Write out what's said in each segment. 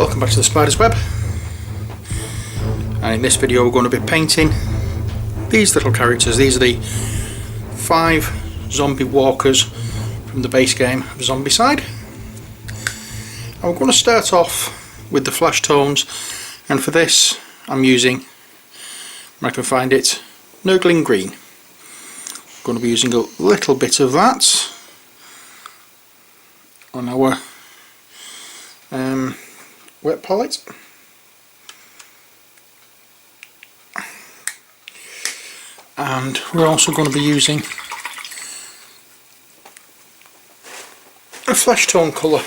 welcome back to the Spider's Web, and in this video we're going to be painting these little characters. These are the 5 zombie walkers from the base game of Zombicide, and we're going to start off with the flash tones, and for this I'm using, where I can find it, Nurgling Green. I'm going to be using a little bit of that on our wet palette, and we're also going to be using a flesh tone colour.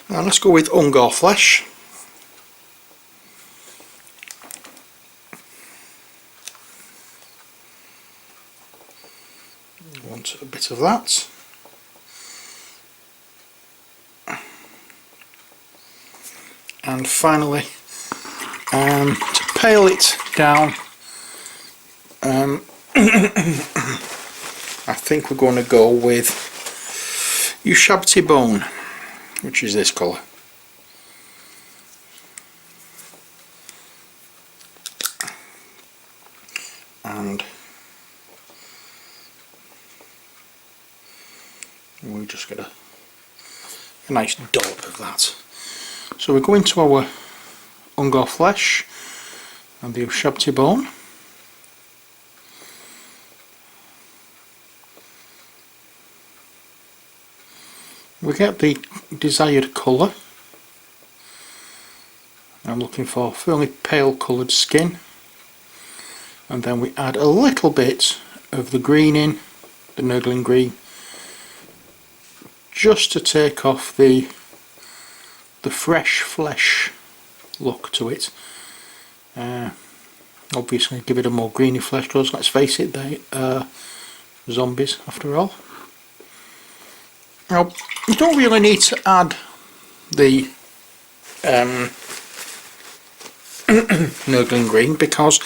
Now let's go with Ungor Flesh. Want a bit of that, and finally to pale it down, I think we're going to go with Ushabti Bone, which is this colour. And we just get a nice dollop of that. So we go into our Ungor Flesh and the Ushabti Bone. We get the desired colour. I'm looking for fairly pale coloured skin, and then we add a little bit of the green in, the Nurgling Green, just to take off the fresh flesh look to it. Obviously give it a more greeny flesh, because let's face it, they are zombies after all. Now you don't really need to add the Nurgling Green, because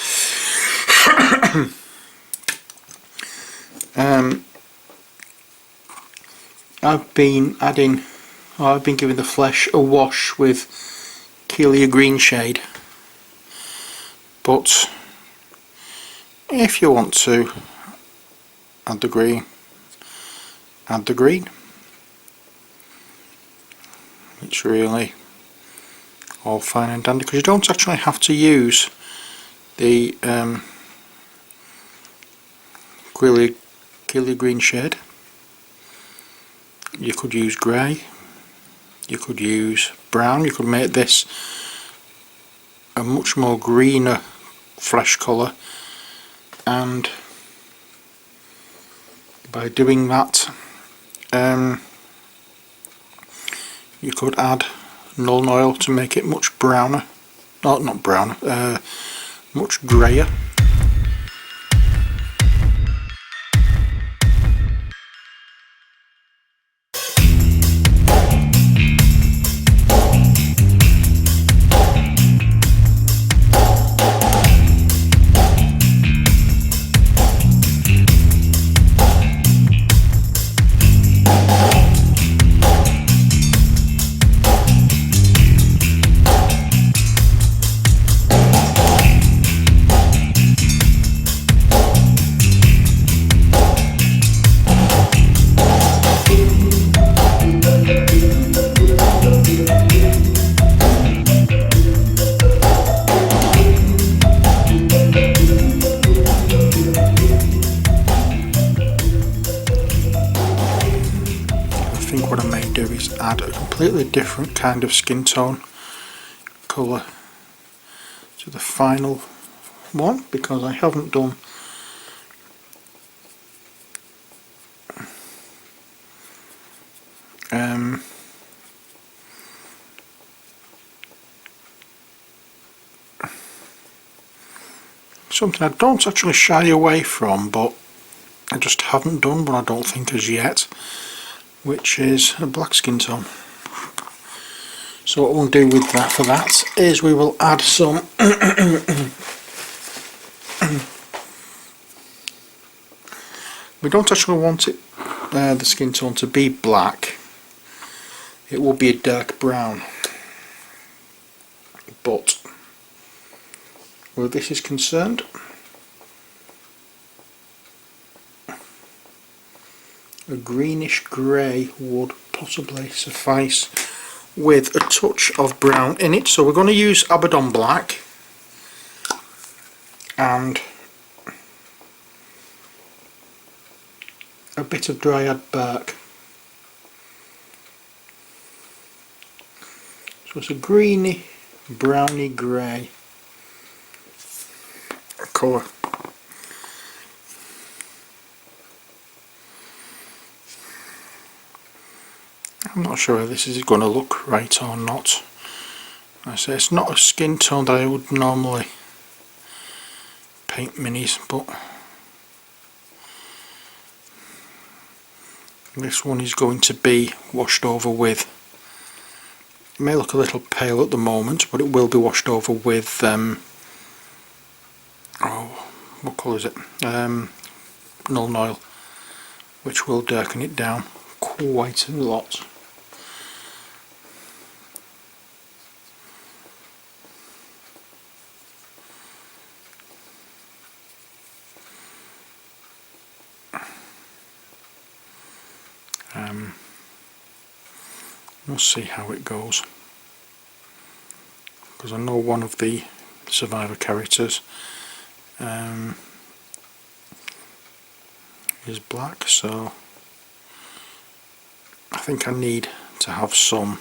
I've been giving the flesh a wash with Keelia Green shade, but if you want to add the green, add the green. It's really all fine and dandy, because you don't actually have to use the Keelia Green shade. You could use grey, you could use brown, you could make this a much more greener flesh colour, and by doing that you could add Nuln Oil to make it much browner, not browner, much greyer. What I may do is add a completely different kind of skin tone colour to the final one, because I haven't done something I don't actually shy away from, but I just haven't done one, I don't think, as yet, which is a black skin tone. So what we'll do with that, for that, is we will add some we don't actually want it the skin tone to be black, it will be a dark brown. But where this is concerned, a greenish grey would possibly suffice with a touch of brown in it. So we're going to use Abaddon Black and a bit of Dryad Bark. So it's a greeny, browny grey colour. I'm not sure if this is going to look right or not. I say it's not a skin tone that I would normally paint minis, but this one is going to be washed over with. It may look a little pale at the moment, but it will be washed over with what colour is it? Nuln Oil, which will darken it down quite a lot. We'll see how it goes, because I know one of the survivor characters is black, so I think I need to have some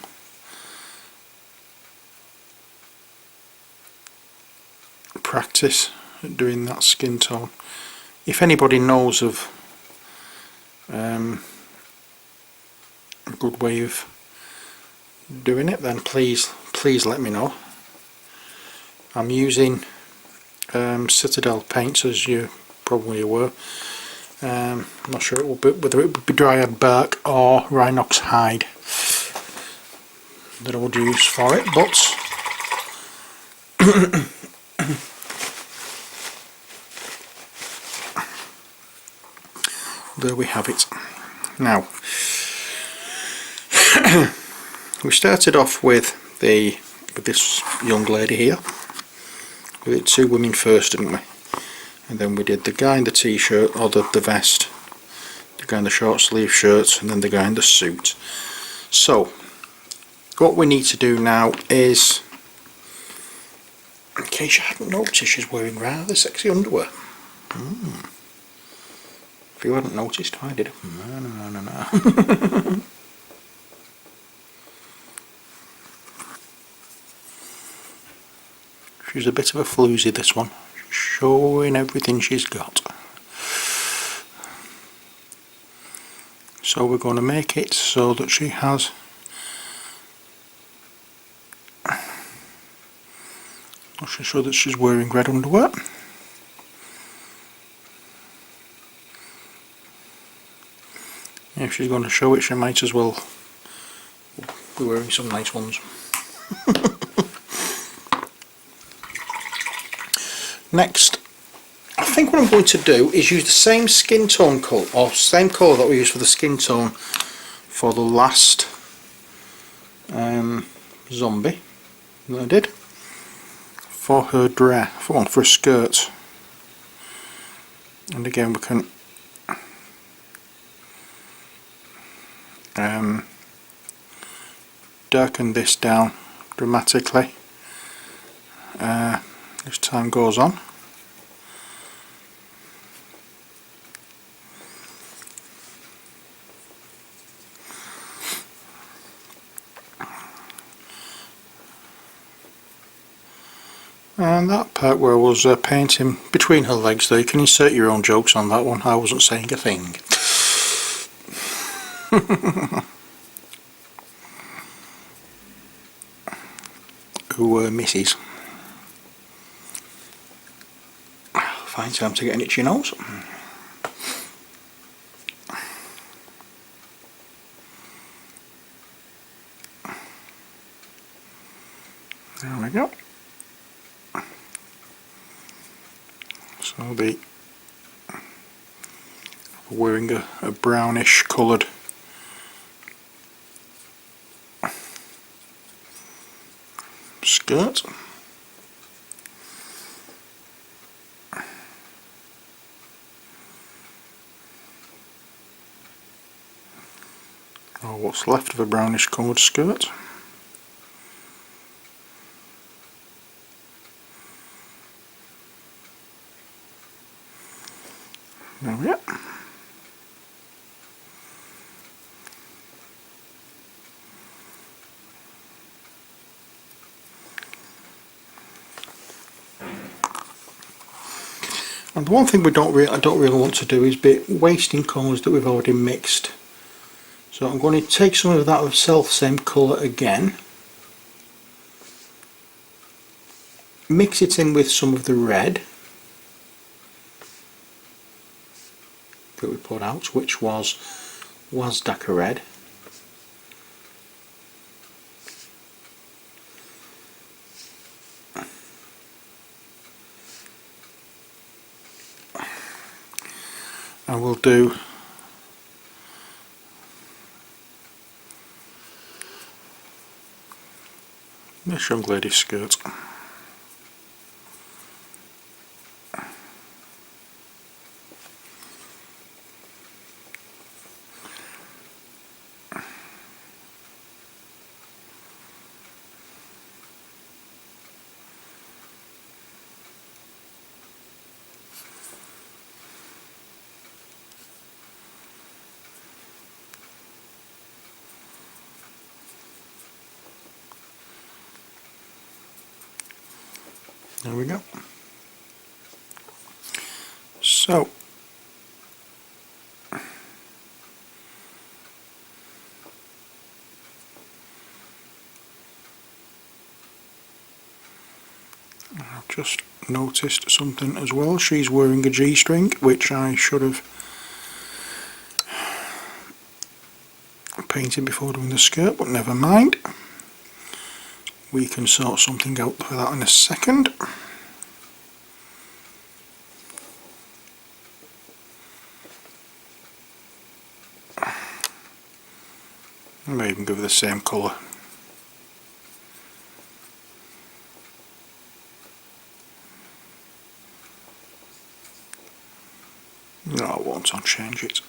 practice at doing that skin tone. If anybody knows of a good way of doing it, then please let me know. I'm using Citadel paints, as you're probably aware. I'm not sure whether it would be Dryad Bark or Rhinox Hide that I would use for it, but there we have it. Now, we started off with this young lady here. We did two women first, didn't we? And then we did the guy in the t-shirt, or the vest, the guy in the short sleeve shirt, and then the guy in the suit. So, what we need to do now is, in case you hadn't noticed, she's wearing rather sexy underwear. If you hadn't noticed, I did. No. She's a bit of a floozy, this one, showing everything she's got. So we're going to make it so that she has so that she's wearing red underwear. If she's going to show it, she might as well be wearing some nice ones. Next, I think what I'm going to do is use the same skin tone colour, or same colour that we used for the skin tone for the last zombie that I did, for her dress, for a skirt. And again, we can darken this down dramatically as time goes on. And that part where I was painting between her legs there, you can insert your own jokes on that one. I wasn't saying a thing. Who misses? Fine time to get an itchy nose. There we go. So the wearing a brownish coloured skirt. Or what's left of a brownish coloured skirt. There we are. And the one thing I don't really want to do is be wasting colours that we've already mixed. So I'm going to take some of that same colour again, mix it in with some of the red that we put out, which was Wazdaka red. And we'll do this young lady's skirt. There we go. So I've just noticed something as well. She's wearing a G-string, which I should have painted before doing the skirt, but never mind. We can sort something out for that in a second. I may even give her the same colour. No, I won't. I'll change it.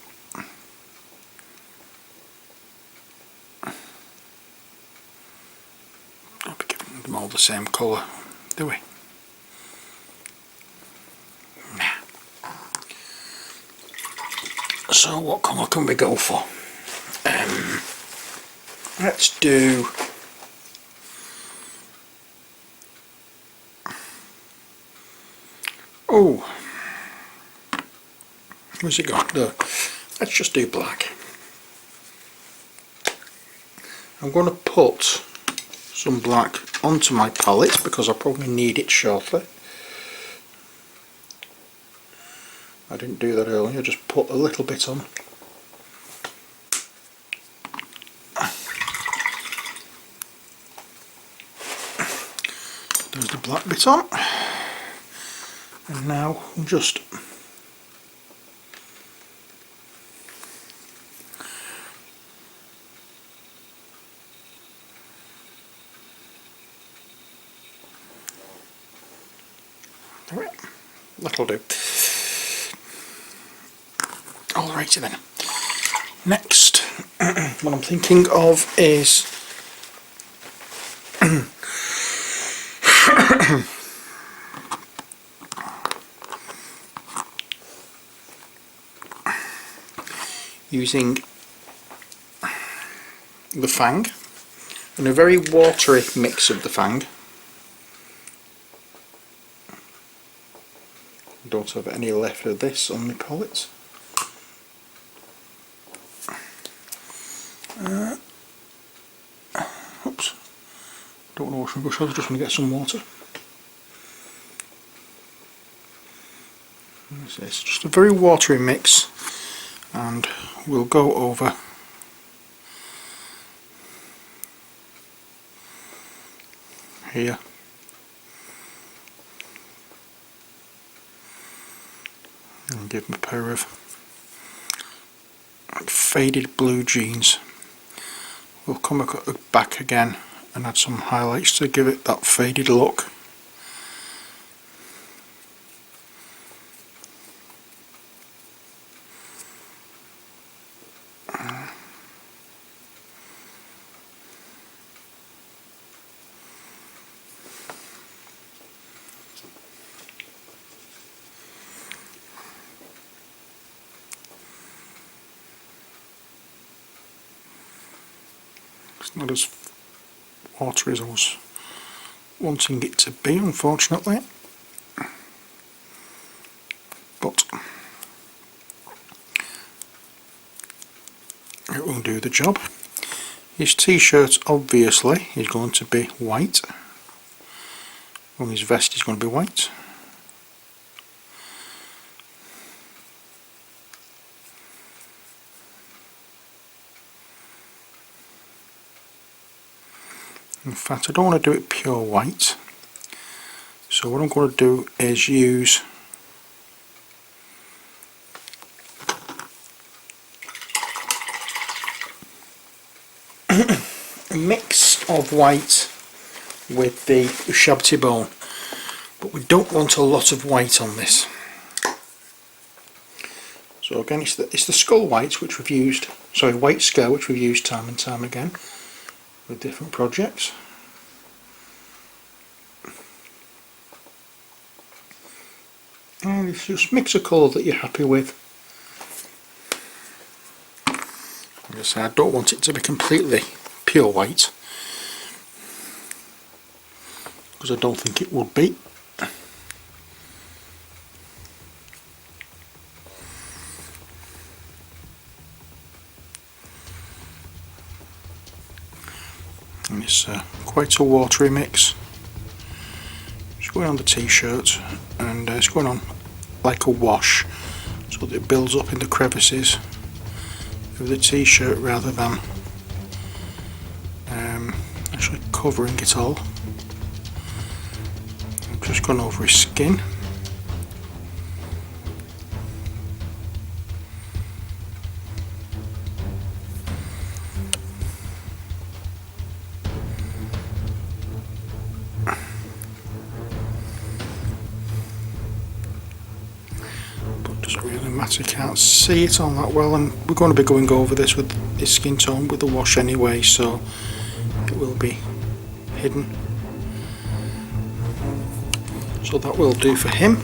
I'll be giving them all the same colour, do we? Nah. So what colour can we go for? Let's do where's it gone? No. Let's just do black. I'm going to put some black onto my palette because I probably need it shortly. I didn't do that earlier, I just put a little bit on. There's the black bit on. And now I'm just that'll do. Alrighty then. Next, what I'm thinking of is using the Fang and a very watery mix of the Fang. Don't have any left of this on my palette. Oops, don't want to wash my brush, I just want to get some water. It's just a very watery mix, and we'll go over here and give them a pair of like faded blue jeans. We'll come back again and add some highlights to give it that faded look. It's not as watery as I was wanting it to be, unfortunately, but it will do the job. His t-shirt obviously is going to be white, and his vest is going to be white. In fact, I don't want to do it pure white, so what I'm going to do is use a mix of white with the shabty bone, but we don't want a lot of white on this. So again, it's the skull white which we've used, sorry, white scale which we've used time and time again with different projects. And it's just mix a colour that you're happy with. Like I say, I don't want it to be completely pure white, because I don't think it would be. And it's quite a watery mix. It's going on the t-shirt, and it's going on like a wash, so that it builds up in the crevices of the t-shirt rather than actually covering it all. I've just gone over his skin. Doesn't really matter, you can't see it on that well, and we're going to be going over this with his skin tone with the wash anyway, so it will be hidden. So that will do for him.